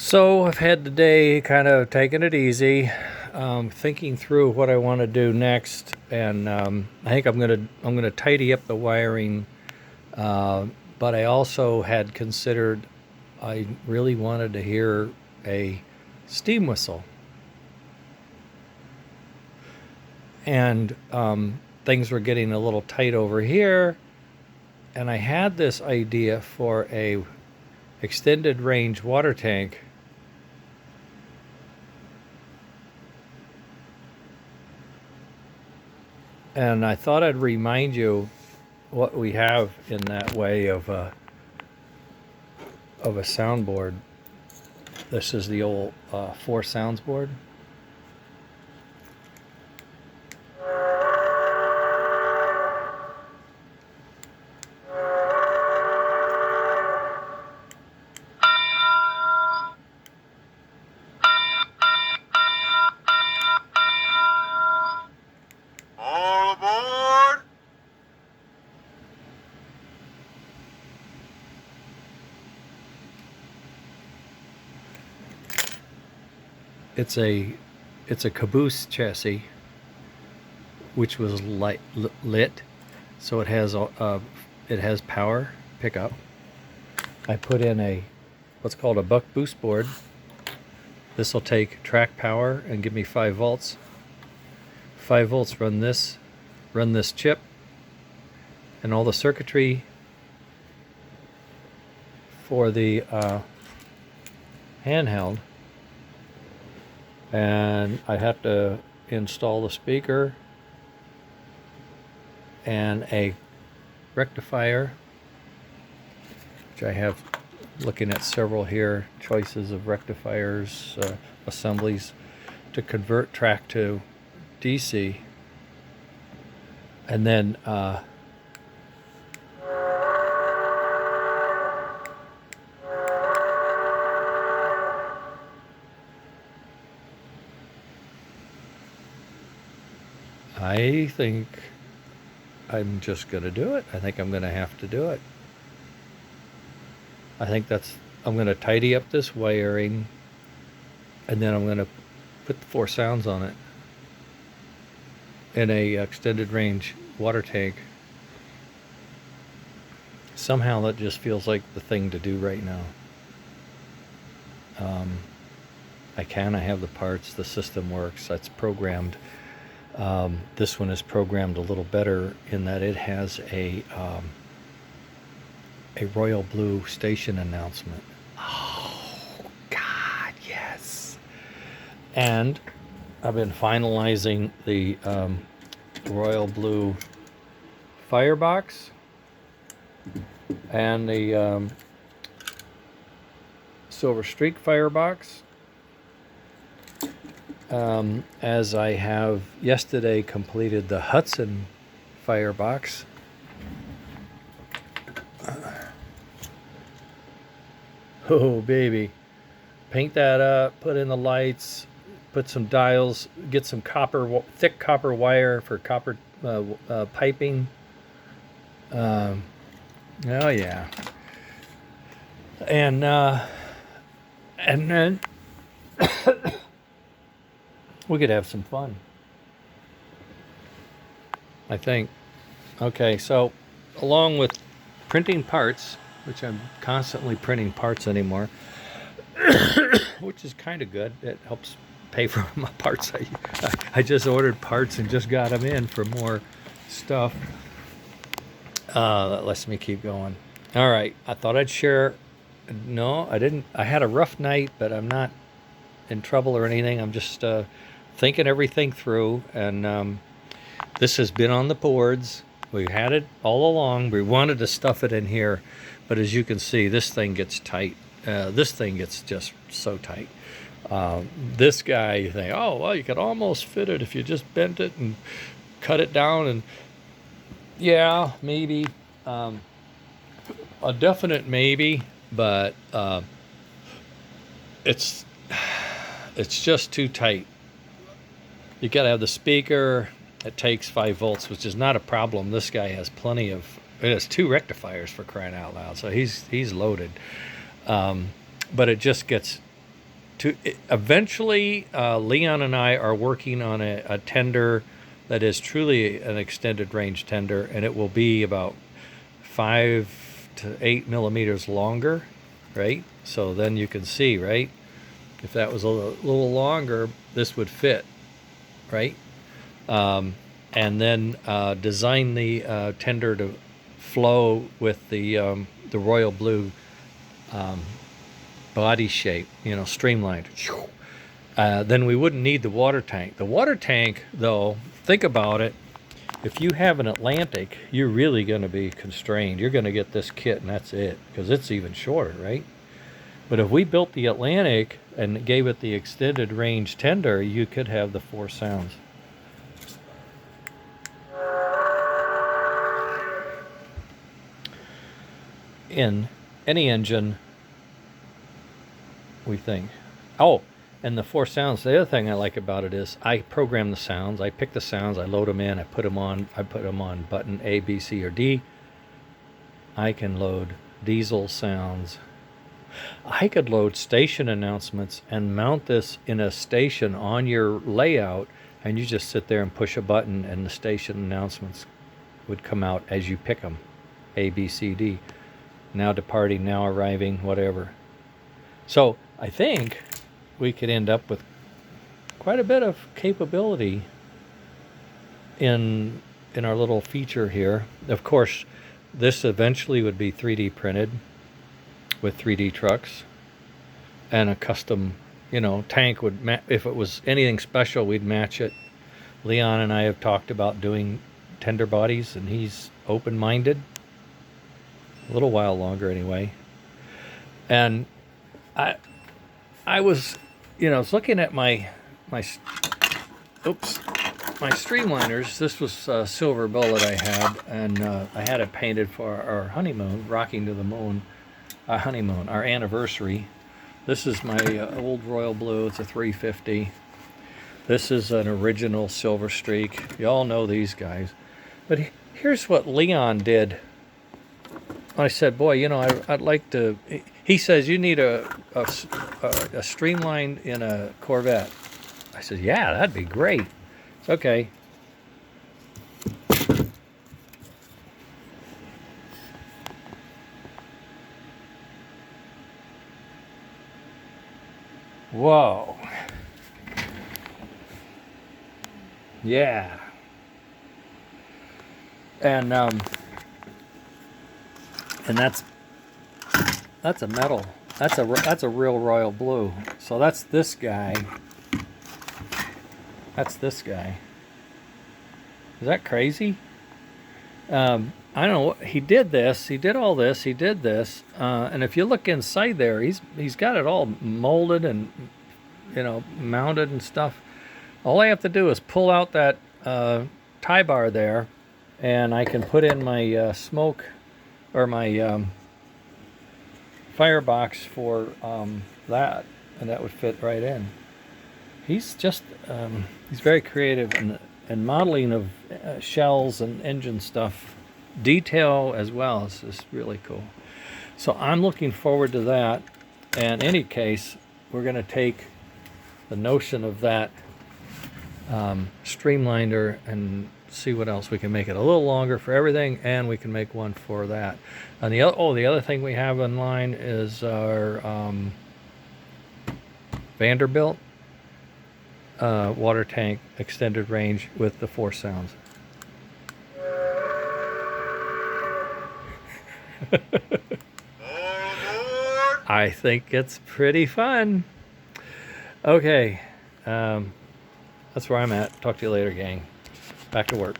So I've had the day kind of taking it easy, thinking through what I want to do next, and I think I'm gonna tidy up the wiring. But I also had considered I really wanted to hear a steam whistle, and things were getting a little tight over here, and I had this idea for a extended range water tank. And I thought I'd remind you what we have in that way of a soundboard. This is the old Four Sounds board. All aboard! It's a caboose chassis, which was lit, so it has power pickup. I put in a what's called a buck boost board. This will take track power and give me 5 volts. 5 volts run this chip, and all the circuitry for the handheld. And I have to install the speaker and a rectifier, which I have looking at several here, choices of rectifiers, assemblies to convert track to DC. And then I think I'm just going to do it. I think I'm going to have to do it. I'm going to tidy up this wiring, and then I'm going to put the Four Sounds on it in a extended range water tank. Somehow that just feels like the thing to do right now. I have the parts, the system works, that's programmed. This one is programmed a little better in that it has a royal blue station announcement. Oh God, yes! And I've been finalizing the royal blue firebox and the silver streak firebox. As I have yesterday completed the Hudson firebox. Oh baby, paint that up, put in the lights, put some dials, get some thick copper wire for copper piping. Oh yeah, and then we could have some fun, I think. Okay, so along with printing parts, which I'm constantly printing parts anymore, which is kind of good. It helps pay for my parts. I just ordered parts and just got them in for more stuff. That lets me keep going. All right, I thought I'd share. No, I didn't. I had a rough night, but I'm not in trouble or anything. I'm just thinking everything through, and this has been on the boards. We've had it all along. We wanted to stuff it in here, but as you can see, this thing gets tight. This thing gets just so tight. This guy, you think, oh, well, you could almost fit it if you just bent it and cut it down. And yeah, maybe. A definite maybe, but it's just too tight. You got to have the speaker. It takes 5 volts, which is not a problem. This guy has plenty of. It has 2 rectifiers for crying out loud, so he's loaded. But it just gets eventually, Leon and I are working on a tender that is truly an extended range tender, and it will be about 5 to 8 millimeters longer, right? So then you can see, right? If that was a little longer, this would fit, right? And then design the tender to flow with the royal blue body shape, streamlined. Then we wouldn't need the water tank. The water tank, though, think about it. If you have an Atlantic, you're really going to be constrained. You're going to get this kit and that's it, because it's even shorter, right? But if we built the Atlantic and gave it the extended range tender, you could have the 4 sounds. In any engine, we think. Oh, and the 4 sounds, the other thing I like about it is I program the sounds. I pick the sounds, I load them in, I put them on button A, B, C, or D. I can load diesel sounds. I could load station announcements and mount this in a station on your layout, and you just sit there and push a button and the station announcements would come out as you pick them. A, B, C, D. Now departing, now arriving, whatever. So I think we could end up with quite a bit of capability in our little feature here. Of course, this eventually would be 3D printed with 3D trucks, and a custom, tank would if it was anything special, we'd match it. Leon and I have talked about doing tender bodies, and he's open-minded. A little while longer anyway. And I was looking at my streamliners. This was a silver bullet I had, and I had it painted for our honeymoon, rocking to the moon, our anniversary. This is my old royal blue. It's a 350. This is an original silver streak. You all know these guys. But here's what Leon did. I said, boy, I'd like to. He says, you need a streamline in a Corvette. I said, yeah, that'd be great. It's okay. Whoa. Yeah. And that's a metal. That's a real royal blue. So that's this guy. That's this guy. Is that crazy? I don't know. He did this. He did all this. He did this. And if you look inside there, he's got it all molded and mounted and stuff. All I have to do is pull out that tie bar there, and I can put in my smoke or my firebox for that, and that would fit right in. He's just he's very creative in modeling of shells and engine stuff. Detail as well is just really cool. So I'm looking forward to that. And in any case, we're going to take the notion of that streamliner and see what else we can make it a little longer for everything, and we can make one for that. And the other thing we have in line is our Vanderbilt water tank extended range with the 4 sounds. I think it's pretty fun. Okay, that's where I'm at. Talk to you later, gang. Back to work.